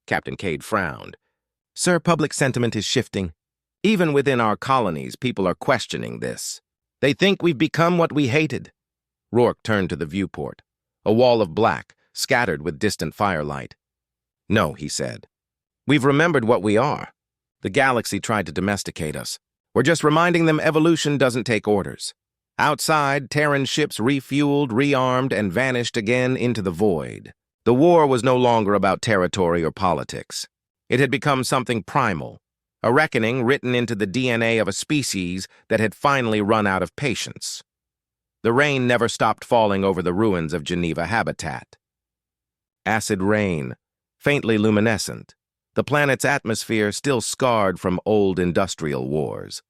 Captain Cade frowned. Sir, public sentiment is shifting. Even within our colonies, people are questioning this. They think we've become what we hated. Rourke turned to the viewport, a wall of black, scattered with distant firelight. No, he said. We've remembered what we are. The galaxy tried to domesticate us. We're just reminding them evolution doesn't take orders. Outside, Terran ships refueled, rearmed, and vanished again into the void. The war was no longer about territory or politics. It had become something primal, a reckoning written into the DNA of a species that had finally run out of patience. The rain never stopped falling over the ruins of Geneva habitat. Acid rain, faintly luminescent, the planet's atmosphere still scarred from old industrial wars.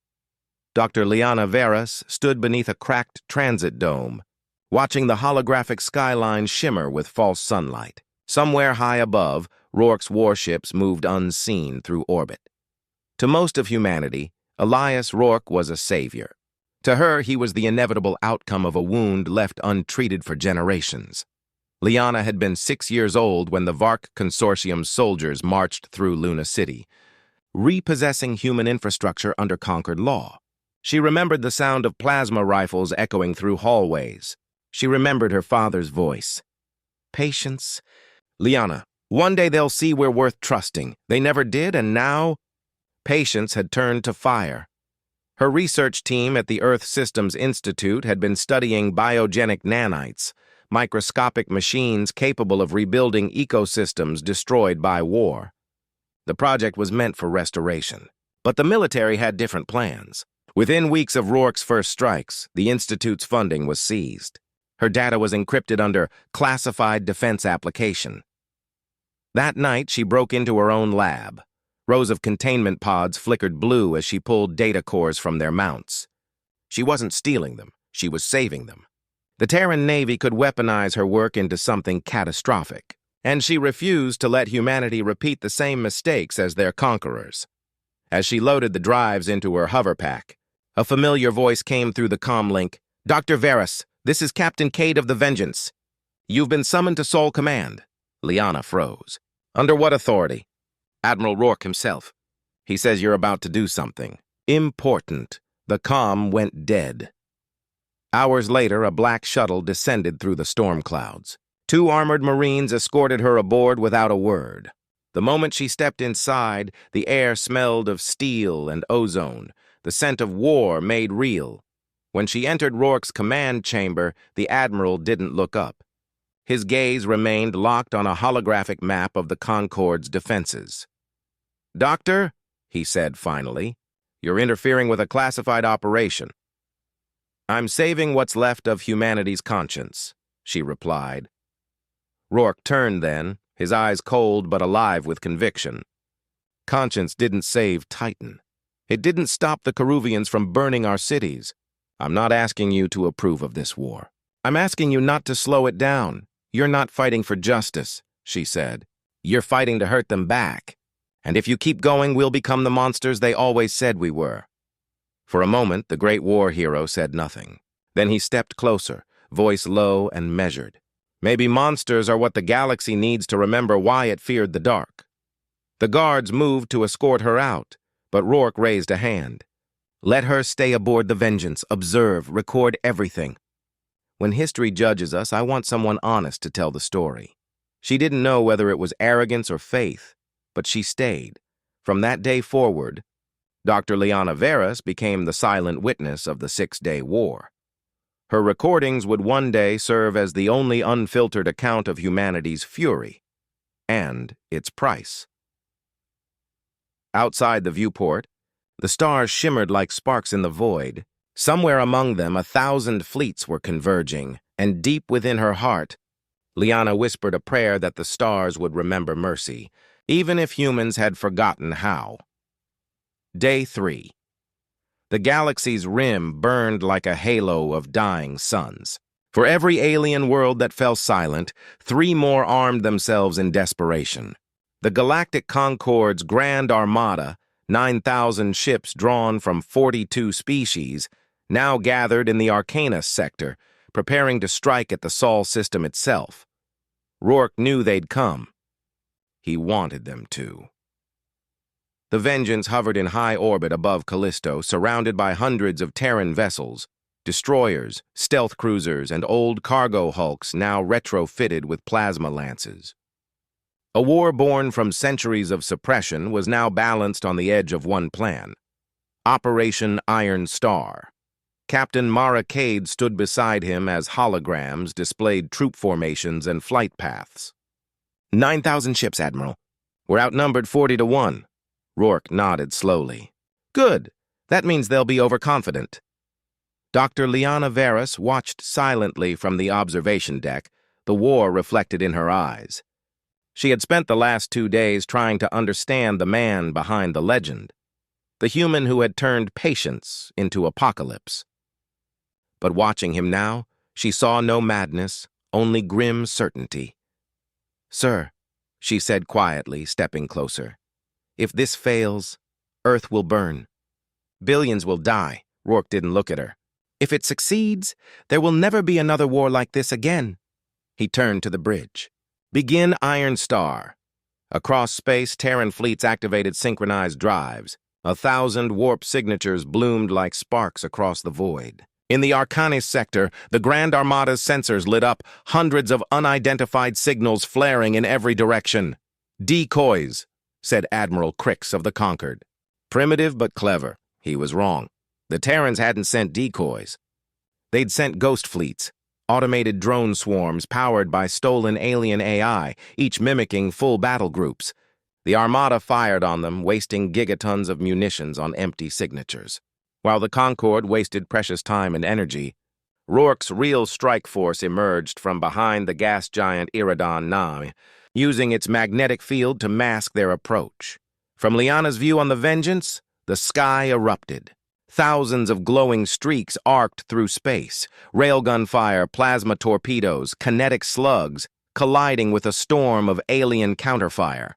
Dr. Liana Veras stood beneath a cracked transit dome, watching the holographic skyline shimmer with false sunlight. Somewhere high above, Rourke's warships moved unseen through orbit. To most of humanity, Elias Rourke was a savior. To her, he was the inevitable outcome of a wound left untreated for generations. Liana had been 6 years old when the VARC Consortium's soldiers marched through Luna City, repossessing human infrastructure under Concord law. She remembered the sound of plasma rifles echoing through hallways. She remembered her father's voice. Patience. Liana, one day they'll see we're worth trusting. They never did, and now... Patience had turned to fire. Her research team at the Earth Systems Institute had been studying biogenic nanites, microscopic machines capable of rebuilding ecosystems destroyed by war. The project was meant for restoration, but the military had different plans. Within weeks of Rourke's first strikes, the Institute's funding was seized. Her data was encrypted under classified defense application. That night, she broke into her own lab. Rows of containment pods flickered blue as she pulled data cores from their mounts. She wasn't stealing them, she was saving them. The Terran Navy could weaponize her work into something catastrophic, and she refused to let humanity repeat the same mistakes as their conquerors. As she loaded the drives into her hoverpack, a familiar voice came through the comlink. Dr. Veras, this is Captain Cade of the Vengeance. You've been summoned to Sol Command. Liana froze. Under what authority? Admiral Rourke himself. He says you're about to do something important. The comm went dead. Hours later, a black shuttle descended through the storm clouds. 2 armored Marines escorted her aboard without a word. The moment she stepped inside, the air smelled of steel and ozone, the scent of war made real. When she entered Rourke's command chamber, the Admiral didn't look up. His gaze remained locked on a holographic map of the Concord's defenses. Doctor, he said finally, you're interfering with a classified operation. I'm saving what's left of humanity's conscience, she replied. Rourke turned then, his eyes cold but alive with conviction. Conscience didn't save Titan. It didn't stop the Keruvians from burning our cities. I'm not asking you to approve of this war. I'm asking you not to slow it down. You're not fighting for justice, she said. You're fighting to hurt them back. And if you keep going, we'll become the monsters they always said we were. For a moment, the great war hero said nothing. Then he stepped closer, voice low and measured. Maybe monsters are what the galaxy needs to remember why it feared the dark. The guards moved to escort her out, but Rourke raised a hand. Let her stay aboard the Vengeance, observe, record everything. When history judges us, I want someone honest to tell the story. She didn't know whether it was arrogance or faith, but she stayed. From that day forward, Dr. Liana Veras became the silent witness of the 6-day war. Her recordings would one day serve as the only unfiltered account of humanity's fury and its price. Outside the viewport, the stars shimmered like sparks in the void. Somewhere among them, 1,000 fleets were converging, and deep within her heart, Liana whispered a prayer that the stars would remember mercy, even if humans had forgotten how. Day 3. The galaxy's rim burned like a halo of dying suns. For every alien world that fell silent, 3 more armed themselves in desperation. The galactic Concord's Grand Armada, 9,000 ships drawn from 42 species, now gathered in the Arcanus sector, preparing to strike at the Sol system itself. Rourke knew they'd come. He wanted them to. The Vengeance hovered in high orbit above Callisto, surrounded by hundreds of Terran vessels, destroyers, stealth cruisers, and old cargo hulks now retrofitted with plasma lances. A war born from centuries of suppression was now balanced on the edge of one plan: Operation Iron Star. Captain Mara Cade stood beside him as holograms displayed troop formations and flight paths. 9,000 ships, Admiral. We're outnumbered 40-1. Rourke nodded slowly. Good. That means they'll be overconfident. Dr. Liana Veras watched silently from the observation deck, the war reflected in her eyes. She had spent the last 2 days trying to understand the man behind the legend, the human who had turned patience into apocalypse. But watching him now, she saw no madness, only grim certainty. "Sir," she said quietly, stepping closer, "if this fails, Earth will burn. Billions will die." Rourke didn't look at her. "If it succeeds, there will never be another war like this again." He turned to the bridge. "Begin Iron Star." Across space, Terran fleets activated synchronized drives. 1,000 warp signatures bloomed like sparks across the void. In the Arcanis sector, the Grand Armada's sensors lit up, hundreds of unidentified signals flaring in every direction. "Decoys," said Admiral Crix of the Concord. Primitive but clever. He was wrong. The Terrans hadn't sent decoys. They'd sent ghost fleets, automated drone swarms powered by stolen alien AI, each mimicking full battle groups. The Armada fired on them, wasting gigatons of munitions on empty signatures. While the Concord wasted precious time and energy, Rourke's real strike force emerged from behind the gas giant Iridan 9, using its magnetic field to mask their approach. From Liana's view on the Vengeance, the sky erupted. Thousands of glowing streaks arced through space, railgun fire, plasma torpedoes, kinetic slugs, colliding with a storm of alien counterfire.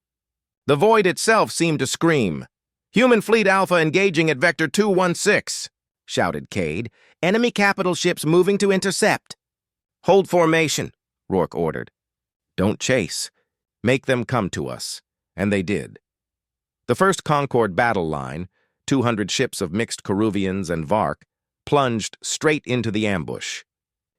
The void itself seemed to scream. "Human Fleet Alpha engaging at Vector 216, shouted Cade. "Enemy capital ships moving to intercept." "Hold formation," Rourke ordered. "Don't chase. Make them come to us." And they did. The first Concord battle line, 200 ships of mixed Corruvians and Vark, plunged straight into the ambush.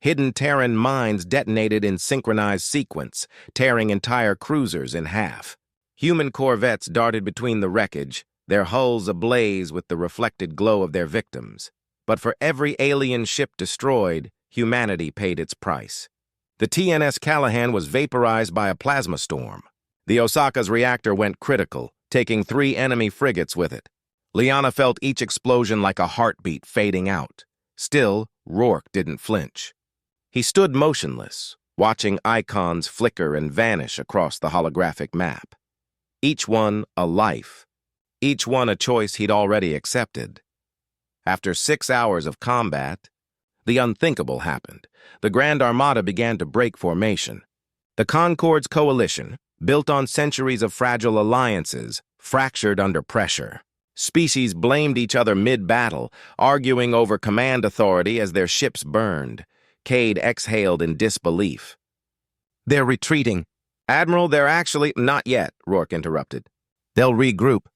Hidden Terran mines detonated in synchronized sequence, tearing entire cruisers in half. Human corvettes darted between the wreckage, their hulls ablaze with the reflected glow of their victims. But for every alien ship destroyed, humanity paid its price. The TNS Callahan was vaporized by a plasma storm. The Osaka's reactor went critical, taking 3 enemy frigates with it. Liana felt each explosion like a heartbeat fading out. Still, Rourke didn't flinch. He stood motionless, watching icons flicker and vanish across the holographic map. Each one a life. Each one a choice he'd already accepted. After 6 hours of combat, the unthinkable happened. The Grand Armada began to break formation. The Concord's coalition, built on centuries of fragile alliances, fractured under pressure. Species blamed each other mid-battle, arguing over command authority as their ships burned. Cade exhaled in disbelief. "They're retreating." "Admiral, they're actually—" "Not yet," Rourke interrupted. "They'll regroup.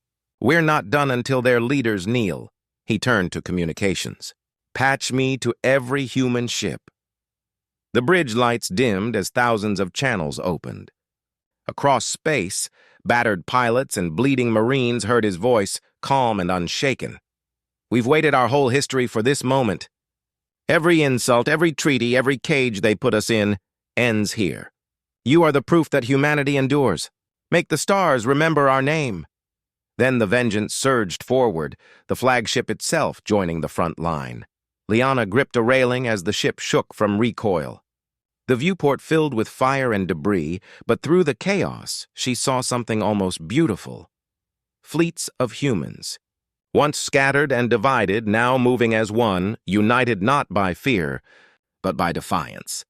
We're not done until their leaders kneel." He turned to communications. "Patch me to every human ship." The bridge lights dimmed as thousands of channels opened. Across space, battered pilots and bleeding Marines heard his voice, calm and unshaken. "We've waited our whole history for this moment. Every insult, every treaty, every cage they put us in ends here. You are the proof that humanity endures. Make the stars remember our name." Then the Vengeance surged forward, the flagship itself joining the front line. Liana gripped a railing as the ship shook from recoil. The viewport filled with fire and debris, but through the chaos, she saw something almost beautiful. Fleets of humans. Once scattered and divided, now moving as one, united not by fear, but by defiance.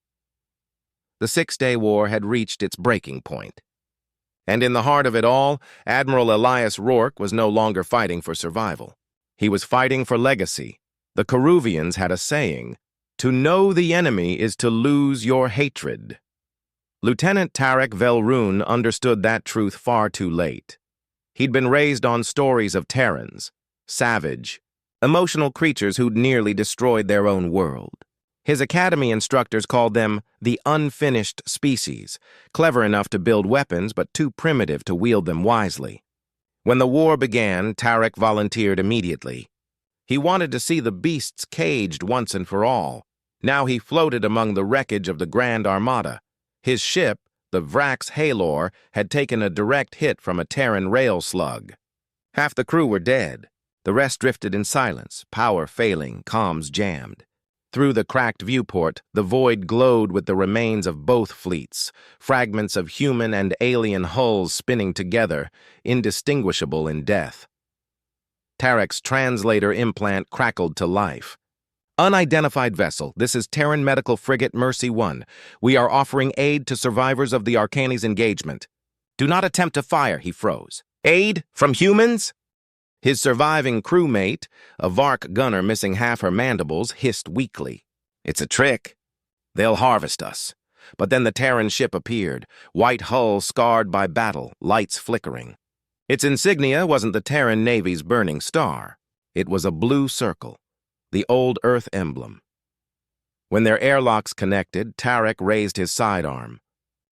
The 6-day war had reached its breaking point. And in the heart of it all, Admiral Elias Rourke was no longer fighting for survival. He was fighting for legacy. The Corruvians had a saying, "To know the enemy is to lose your hatred." Lieutenant Tarek Velroon understood that truth far too late. He'd been raised on stories of Terrans, savage, emotional creatures who'd nearly destroyed their own world. His academy instructors called them the unfinished species, clever enough to build weapons but too primitive to wield them wisely. When the war began, Tarek volunteered immediately. He wanted to see the beasts caged once and for all. Now he floated among the wreckage of the Grand Armada. His ship, the Vrax Halor, had taken a direct hit from a Terran rail slug. Half the crew were dead. The rest drifted in silence, power failing, comms jammed. Through the cracked viewport, the void glowed with the remains of both fleets, fragments of human and alien hulls spinning together, indistinguishable in death. Tarek's translator implant crackled to life. Unidentified vessel, this is Terran medical frigate Mercy 1. We are offering aid to survivors of the Arcani's engagement. Do not attempt to fire, he froze. Aid? From humans? His surviving crewmate, a Vark gunner missing half her mandibles, hissed weakly. It's a trick. They'll harvest us. But then the Terran ship appeared, white hull scarred by battle, lights flickering. Its insignia wasn't the Terran Navy's burning star. It was a blue circle, the old Earth emblem. When their airlocks connected, Tarek raised his sidearm.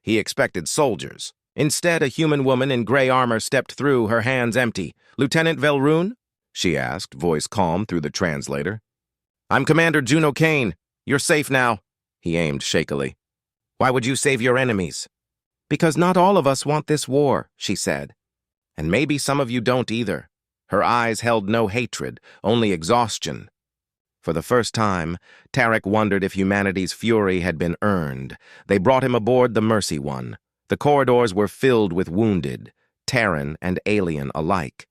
He expected soldiers. Instead, a human woman in gray armor stepped through, her hands empty. Lieutenant Velroon? She asked, voice calm through the translator. I'm Commander Juno Kane. You're safe now. He aimed shakily. Why would you save your enemies? Because not all of us want this war, she said. And maybe some of you don't either. Her eyes held no hatred, only exhaustion. For the first time, Tarek wondered if humanity's fury had been earned. They brought him aboard the Mercy 1. The corridors were filled with wounded, Terran and alien alike.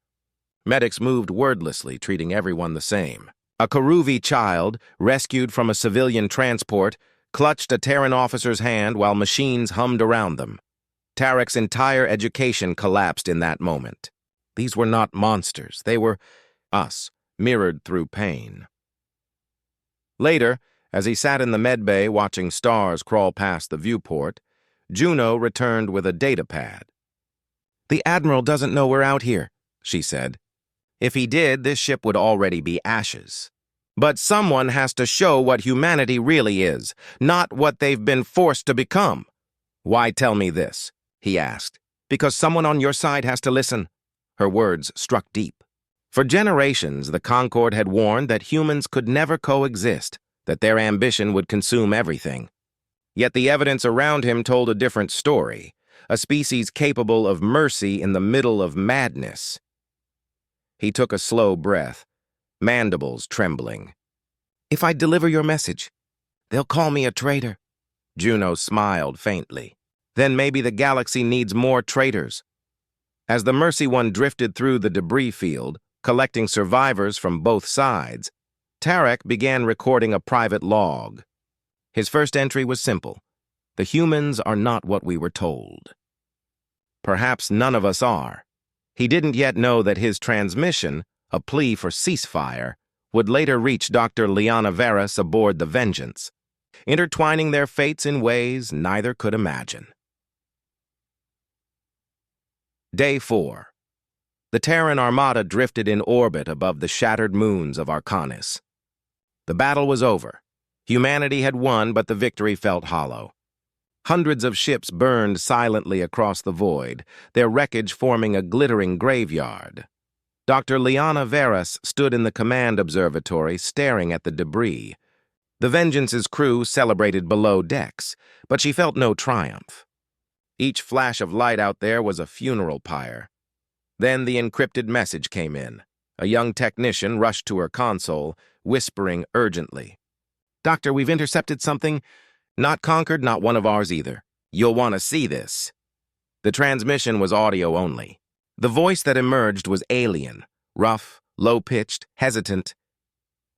Medics moved wordlessly, treating everyone the same. A Karuvi child, rescued from a civilian transport, clutched a Terran officer's hand while machines hummed around them. Tarek's entire education collapsed in that moment. These were not monsters. They were us, mirrored through pain. Later, as he sat in the medbay watching stars crawl past the viewport, Juno returned with a datapad. The Admiral doesn't know we're out here, she said. If he did, this ship would already be ashes. But someone has to show what humanity really is, not what they've been forced to become. Why tell me this? He asked. Because someone on your side has to listen. Her words struck deep. For generations, the Concord had warned that humans could never coexist, that their ambition would consume everything. Yet the evidence around him told a different story, a species capable of mercy in the middle of madness. He took a slow breath, mandibles trembling. If I deliver your message, they'll call me a traitor. Juno smiled faintly. Then maybe the galaxy needs more traitors. As the Mercy 1 drifted through the debris field, collecting survivors from both sides, Tarek began recording a private log. His first entry was simple. The humans are not what we were told. Perhaps none of us are. He didn't yet know that his transmission, a plea for ceasefire, would later reach Dr. Liana Veras aboard the Vengeance, intertwining their fates in ways neither could imagine. Day 4. The Terran Armada drifted in orbit above the shattered moons of Arcanis. The battle was over. Humanity had won, but the victory felt hollow. Hundreds of ships burned silently across the void, their wreckage forming a glittering graveyard. Dr. Liana Veras stood in the command observatory, staring at the debris. The Vengeance's crew celebrated below decks, but she felt no triumph. Each flash of light out there was a funeral pyre. Then the encrypted message came in. A young technician rushed to her console, whispering urgently. Doctor, we've intercepted something. Not Concord, not one of ours either. You'll want to see this. The transmission was audio only. The voice that emerged was alien, rough, low-pitched, hesitant.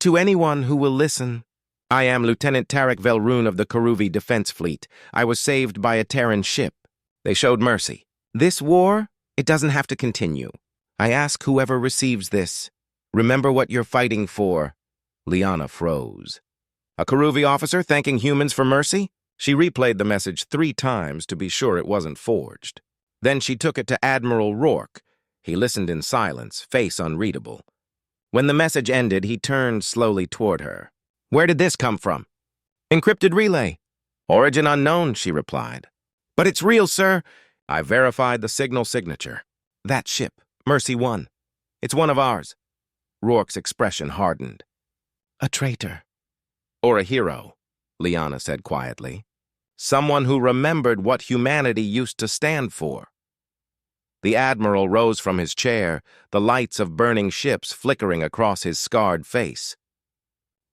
To anyone who will listen, I am Lieutenant Tarek Velroon of the Karuvi Defense Fleet. I was saved by a Terran ship. They showed mercy. This war, it doesn't have to continue. I ask whoever receives this, remember what you're fighting for. Liana froze. A Karuvi officer thanking humans for mercy? She replayed the message 3 times to be sure it wasn't forged. Then she took it to Admiral Rourke. He listened in silence, face unreadable. When the message ended, he turned slowly toward her. "Where did this come from?" "Encrypted relay." "Origin unknown," she replied. "But it's real, sir." "I verified the signal signature. That ship, Mercy 1. It's one of ours." Rourke's expression hardened. "A traitor." "Or a hero," Liana said quietly. "Someone who remembered what humanity used to stand for." The Admiral rose from his chair, the lights of burning ships flickering across his scarred face.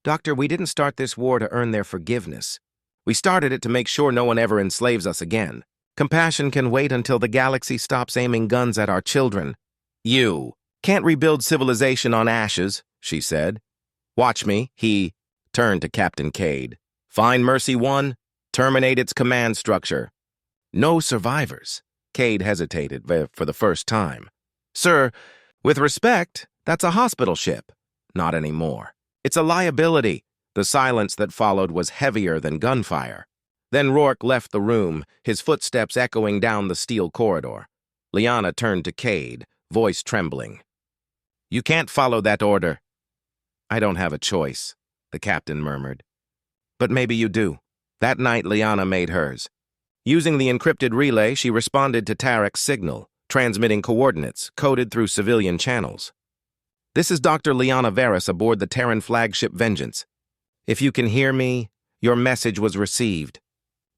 "Doctor, we didn't start this war to earn their forgiveness. We started it to make sure no one ever enslaves us again. Compassion can wait until the galaxy stops aiming guns at our children." "You can't rebuild civilization on ashes," she said. "Watch me." He turned to Captain Cade. "Find Mercy 1, terminate its command structure." "No survivors." Cade hesitated for the first time. "Sir, with respect, that's a hospital ship." "Not anymore. It's a liability." The silence that followed was heavier than gunfire. Then Rourke left the room, his footsteps echoing down the steel corridor. Liana turned to Cade, voice trembling. "You can't follow that order." "I don't have a choice," the captain murmured. "But maybe you do." That night, Liana made hers. Using the encrypted relay, she responded to Tarek's signal, transmitting coordinates coded through civilian channels. "This is Dr. Liana Veras aboard the Terran flagship Vengeance. If you can hear me, your message was received.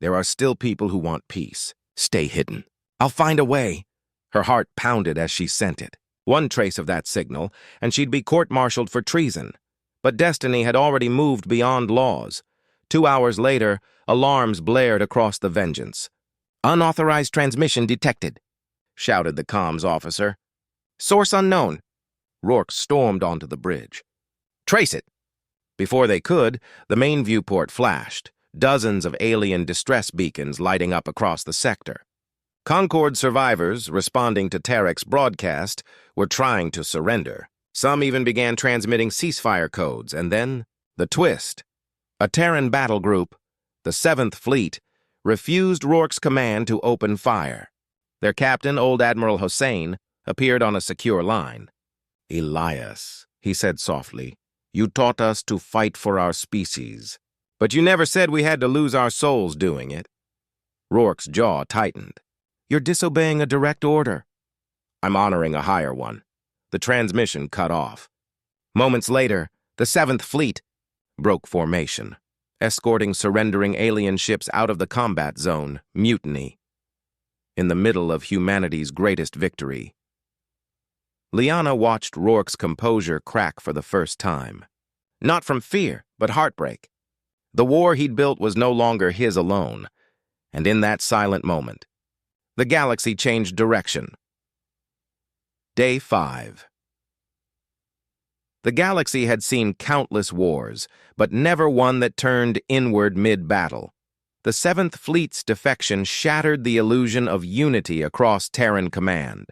There are still people who want peace. Stay hidden. I'll find a way." Her heart pounded as she sent it. One trace of that signal, and she'd be court-martialed for treason. But destiny had already moved beyond laws. 2 hours later, alarms blared across the Vengeance. "Unauthorized transmission detected," shouted the comms officer. "Source unknown." Rourke stormed onto the bridge. "Trace it." Before they could, the main viewport flashed, dozens of alien distress beacons lighting up across the sector. Concord survivors, responding to Tarek's broadcast, were trying to surrender. Some even began transmitting ceasefire codes, and then the twist. A Terran battle group, the 7th Fleet, refused Rourke's command to open fire. Their captain, Old Admiral Hossein, appeared on a secure line. "Elias," he said softly, "you taught us to fight for our species. But you never said we had to lose our souls doing it." Rourke's jaw tightened. "You're disobeying a direct order." "I'm honoring a higher one." The transmission cut off. Moments later, the 7th Fleet broke formation, escorting surrendering alien ships out of the combat zone, Mutiny, in the middle of humanity's greatest victory. Liana watched Rourke's composure crack for the first time. Not from fear, but heartbreak. The war he'd built was no longer his alone, and in that silent moment, the galaxy changed direction. Day 5. The galaxy had seen countless wars, but never one that turned inward mid-battle. The 7th Fleet's defection shattered the illusion of unity across Terran command.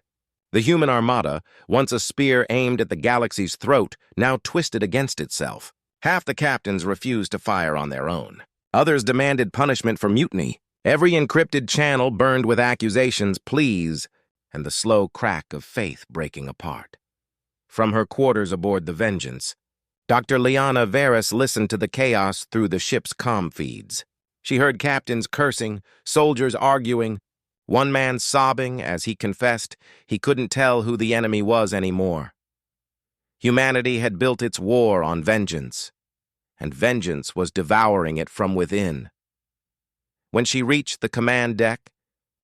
The human armada, once a spear aimed at the galaxy's throat, now twisted against itself. Half the captains refused to fire on their own. Others demanded punishment for mutiny. Every encrypted channel burned with accusations, pleas, and the slow crack of faith breaking apart. From her quarters aboard the Vengeance, Dr. Liana Veras listened to the chaos through the ship's comm feeds. She heard captains cursing, soldiers arguing, one man sobbing as he confessed he couldn't tell who the enemy was anymore. Humanity had built its war on vengeance, and vengeance was devouring it from within. When she reached the command deck,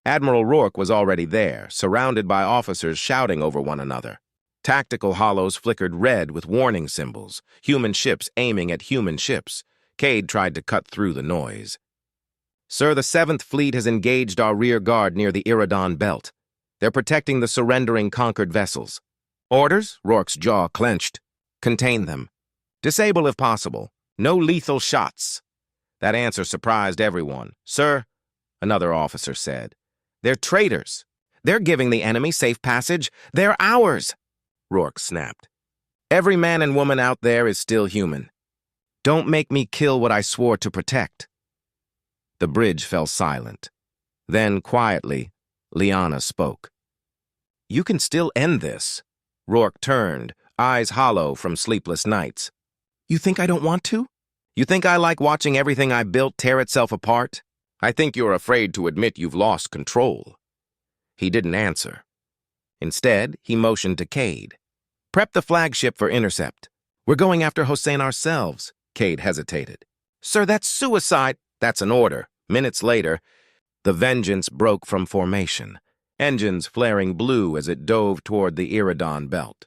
Admiral Rourke was already there, surrounded by officers shouting over one another. Tactical hollows flickered red with warning symbols, human ships aiming at human ships. Cade tried to cut through the noise. "Sir, the 7th Fleet has engaged our rear guard near the Iridon Belt. They're protecting the surrendering Concord vessels." "Orders?" Rourke's jaw clenched. "Contain them. Disable if possible. No lethal shots." That answer surprised everyone. "Sir," another officer said, "they're traitors. They're giving the enemy safe passage. They're ours." Rourke snapped. "Every man and woman out there is still human. Don't make me kill what I swore to protect." The bridge fell silent. Then, quietly, Liana spoke. "You can still end this." Rourke turned, eyes hollow from sleepless nights. "You think I don't want to? You think I like watching everything I built tear itself apart? I think you're afraid to admit you've lost control." He didn't answer. Instead, he motioned to Cade. "Prep the flagship for intercept. We're going after Hossein ourselves." Cade hesitated. "Sir, that's suicide." "That's an order." Minutes later, the Vengeance broke from formation, engines flaring blue as it dove toward the Iridon belt.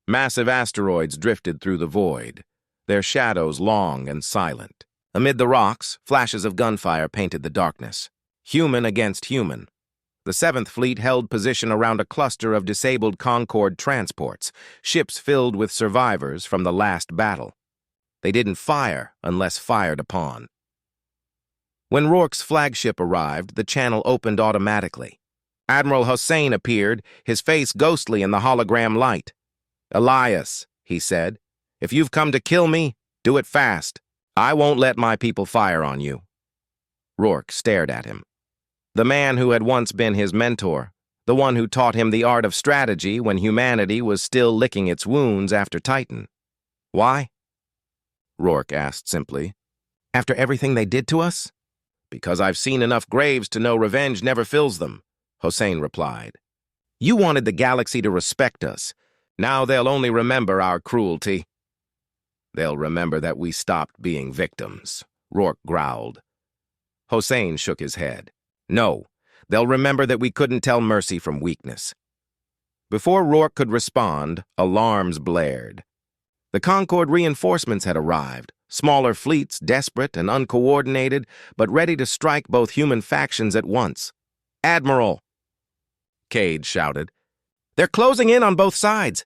Massive asteroids drifted through the void, their shadows long and silent. Amid the rocks, flashes of gunfire painted the darkness. Human against human. The 7th Fleet held position around a cluster of disabled Concord transports, ships filled with survivors from the last battle. They didn't fire unless fired upon. When Rourke's flagship arrived, the channel opened automatically. Admiral Hossein appeared, his face ghostly in the hologram light. "Elias," he said, "if you've come to kill me, do it fast. I won't let my people fire on you." Rourke stared at him. The man who had once been his mentor, the one who taught him the art of strategy when humanity was still licking its wounds after Titan. "Why?" Rourke asked simply. "After everything they did to us?" "Because I've seen enough graves to know revenge never fills them," Hossein replied. "You wanted the galaxy to respect us. Now they'll only remember our cruelty." "They'll remember that we stopped being victims," Rourke growled. Hossein shook his head. "No, they'll remember that we couldn't tell mercy from weakness." Before Rourke could respond, alarms blared. The Concord reinforcements had arrived, smaller fleets, desperate and uncoordinated, but ready to strike both human factions at once. "Admiral!" Cade shouted. "They're closing in on both sides.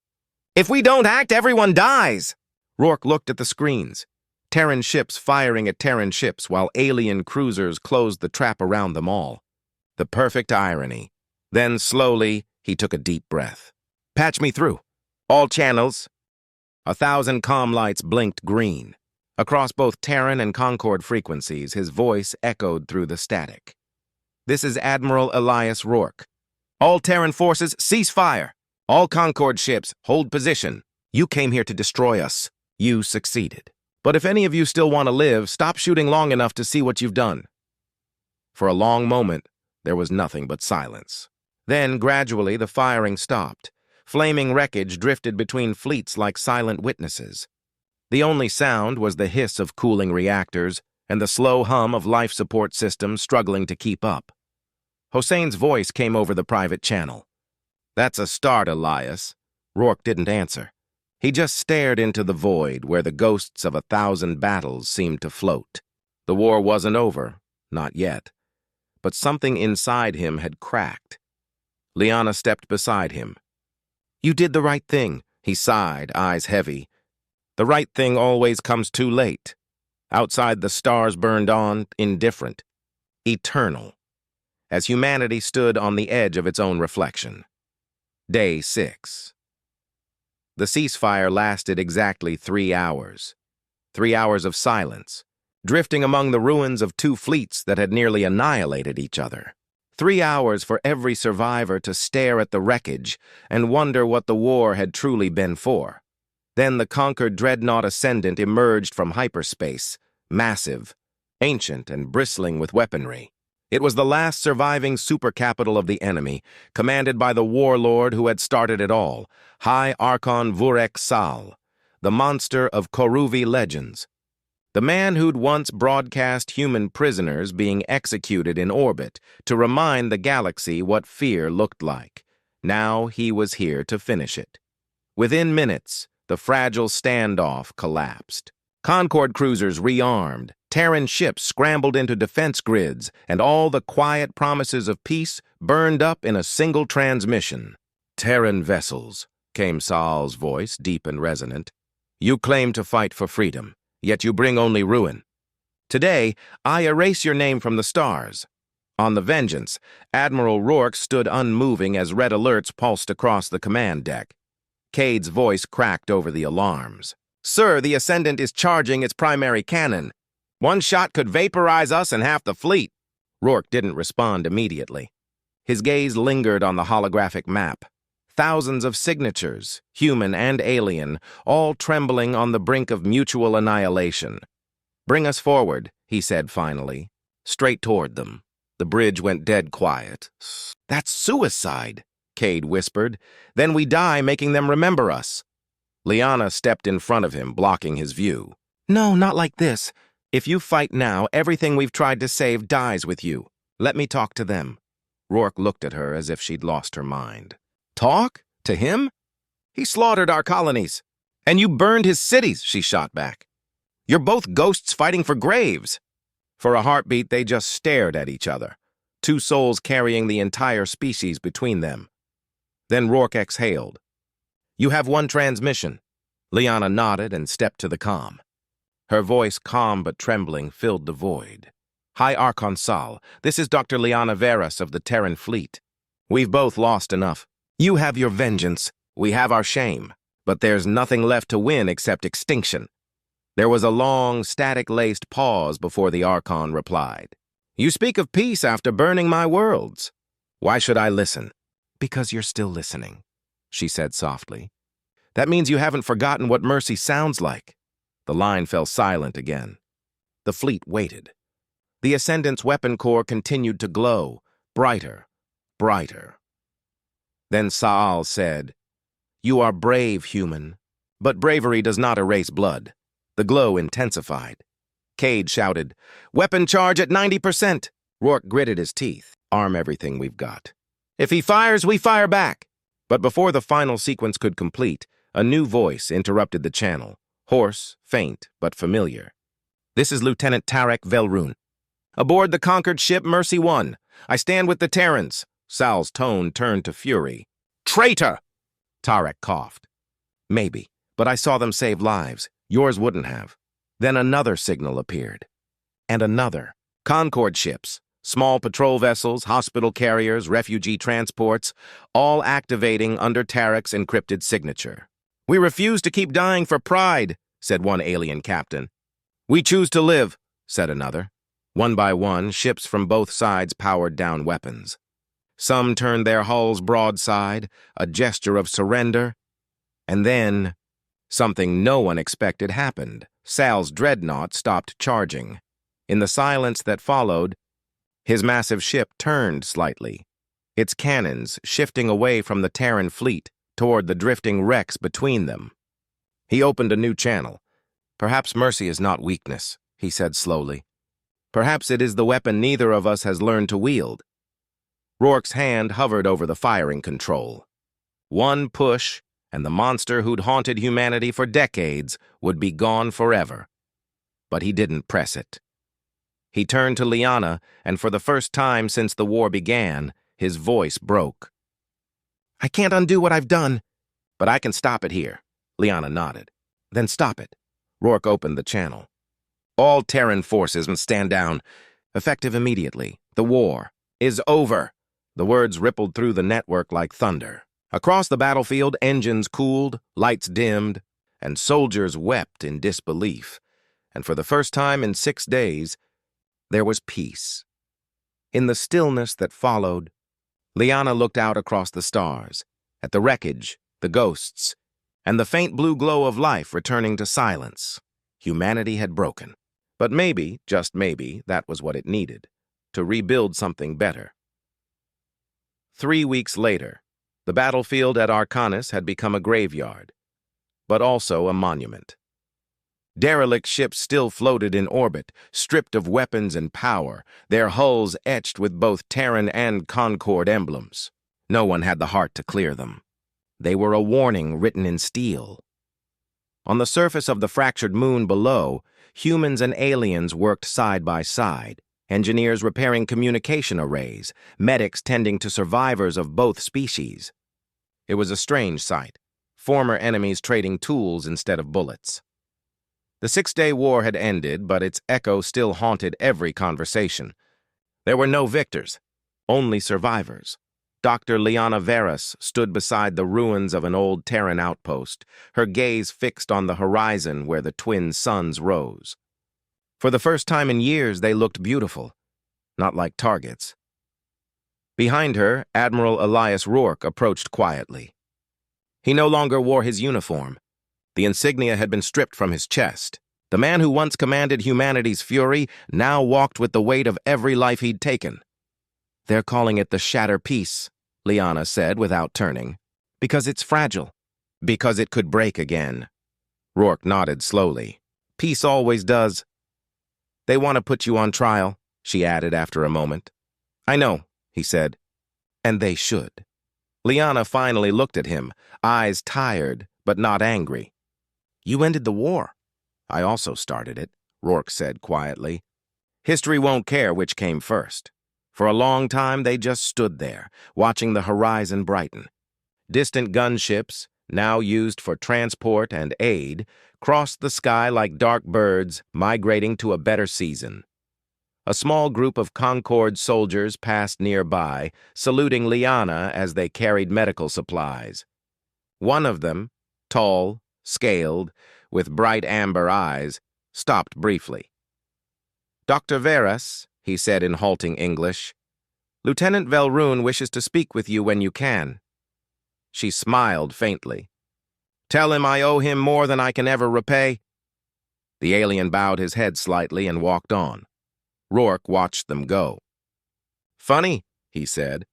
If we don't act, everyone dies!" Rourke looked at the screens. Terran ships firing at Terran ships while alien cruisers closed the trap around them all. The perfect irony. Then, slowly, he took a deep breath. "Patch me through. All channels." 1,000 comm lights blinked green. Across both Terran and Concord frequencies, his voice echoed through the static. "This is Admiral Elias Rourke. All Terran forces, cease fire. All Concord ships, hold position. You came here to destroy us. You succeeded. But if any of you still want to live, stop shooting long enough to see what you've done." For a long moment, there was nothing but silence. Then, gradually, the firing stopped. Flaming wreckage drifted between fleets like silent witnesses. The only sound was the hiss of cooling reactors and the slow hum of life support systems struggling to keep up. Hossein's voice came over the private channel. "That's a start, Elias." Rourke didn't answer. He just stared into the void where the ghosts of 1,000 battles seemed to float. The war wasn't over, not yet. But something inside him had cracked. Liana stepped beside him. "You did the right thing," he sighed, eyes heavy. "The right thing always comes too late. Outside the stars burned on, indifferent, eternal, as humanity stood on the edge of its own reflection. Day 6. The ceasefire lasted exactly 3 hours. 3 hours of silence, drifting among the ruins of 2 fleets that had nearly annihilated each other. 3 hours for every survivor to stare at the wreckage and wonder what the war had truly been for. Then the conquered dreadnought ascendant emerged from hyperspace, massive, ancient, and bristling with weaponry. It was the last surviving supercapital of the enemy, commanded by the warlord who had started it all, High Archon Vurek Sal, the monster of Koruvi legends. The man who'd once broadcast human prisoners being executed in orbit to remind the galaxy what fear looked like. Now he was here to finish it. Within minutes, the fragile standoff collapsed. Concord cruisers rearmed, Terran ships scrambled into defense grids, and all the quiet promises of peace burned up in a single transmission. "Terran vessels," came Sal's voice, deep and resonant. "You claim to fight for freedom, yet you bring only ruin. Today, I erase your name from the stars." On the Vengeance, Admiral Rourke stood unmoving as red alerts pulsed across the command deck. Cade's voice cracked over the alarms. "Sir, the Ascendant is charging its primary cannon." One shot could vaporize us and half the fleet. Rourke didn't respond immediately. His gaze lingered on the holographic map. Thousands of signatures, human and alien, all trembling on the brink of mutual annihilation. "Bring us forward," he said finally. Straight toward them. The bridge went dead quiet. "That's suicide," Cade whispered. "Then we die making them remember us." Liana stepped in front of him, blocking his view. "No, not like this. If you fight now, everything we've tried to save dies with you. Let me talk to them." Rourke looked at her as if she'd lost her mind. "Talk? To him? He slaughtered our colonies. And you burned his cities," she shot back. "You're both ghosts fighting for graves." For a heartbeat, they just stared at each other, two souls carrying the entire species between them. Then Rourke exhaled. "You have one transmission." Liana nodded and stepped to the comm. Her voice, calm but trembling, filled the void. "Hi, Archon Sal. This is Dr. Liana Veras of the Terran fleet. We've both lost enough. You have your vengeance. We have our shame. But there's nothing left to win except extinction." There was a long, static-laced pause before the Archon replied. "You speak of peace after burning my worlds. Why should I listen?" "Because you're still listening," she said softly. "That means you haven't forgotten what mercy sounds like." The line fell silent again. The fleet waited. The Ascendant's weapon core continued to glow, brighter, brighter. Then Saal said, "You are brave, human. But bravery does not erase blood." The glow intensified. Cade shouted, "Weapon charge at 90%. Rourke gritted his teeth. "Arm everything we've got. If he fires, we fire back." But before the final sequence could complete, a new voice interrupted the channel. Hoarse, faint, but familiar. "This is Lieutenant Tarek Velrun. Aboard the Concord ship Mercy 1. I stand with the Terrans." Sal's tone turned to fury. "Traitor!" Tarek coughed. "Maybe, but I saw them save lives. Yours wouldn't have." Then another signal appeared. And another. Concord ships, small patrol vessels, hospital carriers, refugee transports, all activating under Tarek's encrypted signature. "We refuse to keep dying for pride," said one alien captain. "We choose to live," said another. One by one, ships from both sides powered down weapons. Some turned their hulls broadside, a gesture of surrender. And then, something no one expected happened. Sal's dreadnought stopped charging. In the silence that followed, his massive ship turned slightly, its cannons shifting away from the Terran fleet toward the drifting wrecks between them. He opened a new channel. "Perhaps mercy is not weakness," he said slowly. "Perhaps it is the weapon neither of us has learned to wield." Rourke's hand hovered over the firing control. One push, and the monster who'd haunted humanity for decades would be gone forever. But he didn't press it. He turned to Liana, and for the first time since the war began, his voice broke. "I can't undo what I've done, but I can stop it here." Liana nodded. "Then stop it." Rourke opened the channel. "All Terran forces must stand down. Effective immediately. The war is over." The words rippled through the network like thunder. Across the battlefield, engines cooled, lights dimmed, and soldiers wept in disbelief. And for the first time in 6 days, there was peace. In the stillness that followed, Liana looked out across the stars, at the wreckage, the ghosts, and the faint blue glow of life returning to silence. Humanity had broken. But maybe, just maybe, that was what it needed, to rebuild something better. 3 weeks later, the battlefield at Arcanis had become a graveyard, but also a monument. Derelict ships still floated in orbit, stripped of weapons and power, their hulls etched with both Terran and Concord emblems. No one had the heart to clear them. They were a warning written in steel. On the surface of the fractured moon below, humans and aliens worked side by side, engineers repairing communication arrays, medics tending to survivors of both species. It was a strange sight, former enemies trading tools instead of bullets. The 6-day war had ended, but its echo still haunted every conversation. There were no victors, only survivors. Dr. Liana Veras stood beside the ruins of an old Terran outpost, her gaze fixed on the horizon where the twin suns rose. For the first time in years, they looked beautiful, not like targets. Behind her, Admiral Elias Rourke approached quietly. He no longer wore his uniform. The insignia had been stripped from his chest. The man who once commanded humanity's fury now walked with the weight of every life he'd taken. "They're calling it the Shatter Peace," Liana said without turning. "Because it's fragile. Because it could break again." Rourke nodded slowly. "Peace always does." "They want to put you on trial," she added after a moment. "I know," he said. "And they should." Liana finally looked at him, eyes tired but not angry. "You ended the war." "I also started it," Rourke said quietly. "History won't care which came first." For a long time, they just stood there, watching the horizon brighten. Distant gunships, now used for transport and aid, crossed the sky like dark birds migrating to a better season. A small group of Concord soldiers passed nearby, saluting Liana as they carried medical supplies. One of them, tall, scaled, with bright amber eyes, stopped briefly. "Dr. Veras," he said in halting English, "Lieutenant Velroon wishes to speak with you when you can." She smiled faintly. "Tell him I owe him more than I can ever repay." The alien bowed his head slightly and walked on. Rourke watched them go. "Funny," he said.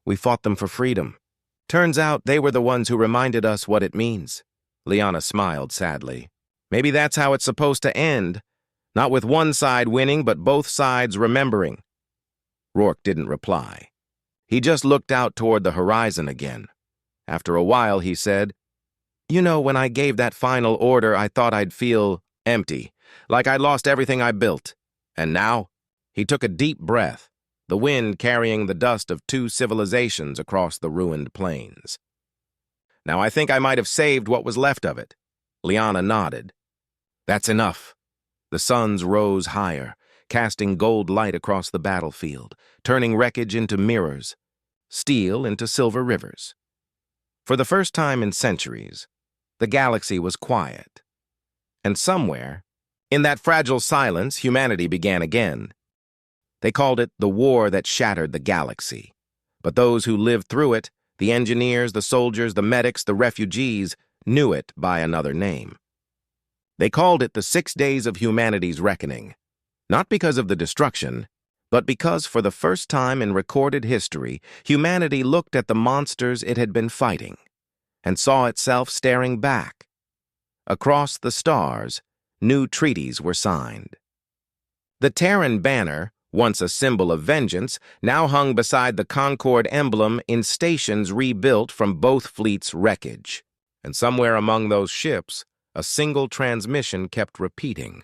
"We fought them for freedom. Turns out they were the ones who reminded us what it means." Liana smiled sadly. "Maybe that's how it's supposed to end. Not with one side winning, but both sides remembering." Rourke didn't reply. He just looked out toward the horizon again. After a while, he said, "You know, when I gave that final order, I thought I'd feel empty, like I'd lost everything I built. And now?" He took a deep breath, the wind carrying the dust of 2 civilizations across the ruined plains. "Now I think I might have saved what was left of it." Liana nodded. "That's enough." The suns rose higher, casting gold light across the battlefield, turning wreckage into mirrors, steel into silver rivers. For the first time in centuries, the galaxy was quiet. And somewhere, in that fragile silence, humanity began again. They called it the war that shattered the galaxy. But those who lived through it, the engineers, the soldiers, the medics, the refugees, knew it by another name. They called it the 6 days of humanity's reckoning, not because of the destruction, but because for the first time in recorded history, humanity looked at the monsters it had been fighting and saw itself staring back. Across the stars, new treaties were signed. The Terran banner, once a symbol of vengeance, now hung beside the Concord emblem in stations rebuilt from both fleets' wreckage. And somewhere among those ships, a single transmission kept repeating,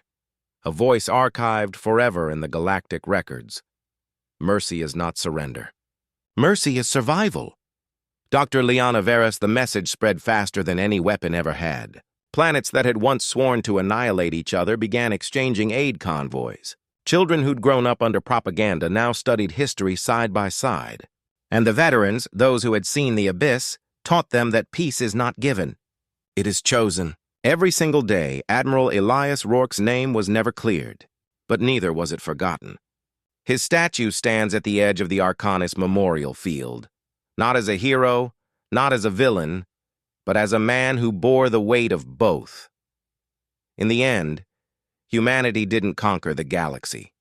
a voice archived forever in the galactic records. "Mercy is not surrender. Mercy is survival." Dr. Liana Veras, the message spread faster than any weapon ever had. Planets that had once sworn to annihilate each other began exchanging aid convoys. Children who'd grown up under propaganda now studied history side by side. And the veterans, those who had seen the abyss, taught them that peace is not given. It is chosen. Every single day, Admiral Elias Rourke's name was never cleared, but neither was it forgotten. His statue stands at the edge of the Arcanis Memorial Field, not as a hero, not as a villain, but as a man who bore the weight of both. In the end, humanity didn't conquer the galaxy.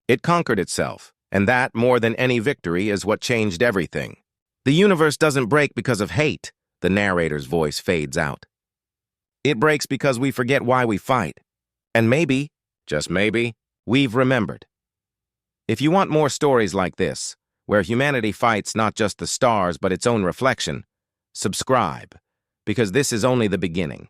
It conquered itself, and that, more than any victory, is what changed everything. The universe doesn't break because of hate, the narrator's voice fades out. It breaks because we forget why we fight. And maybe, just maybe, we've remembered. If you want more stories like this, where humanity fights not just the stars but its own reflection, subscribe, because this is only the beginning.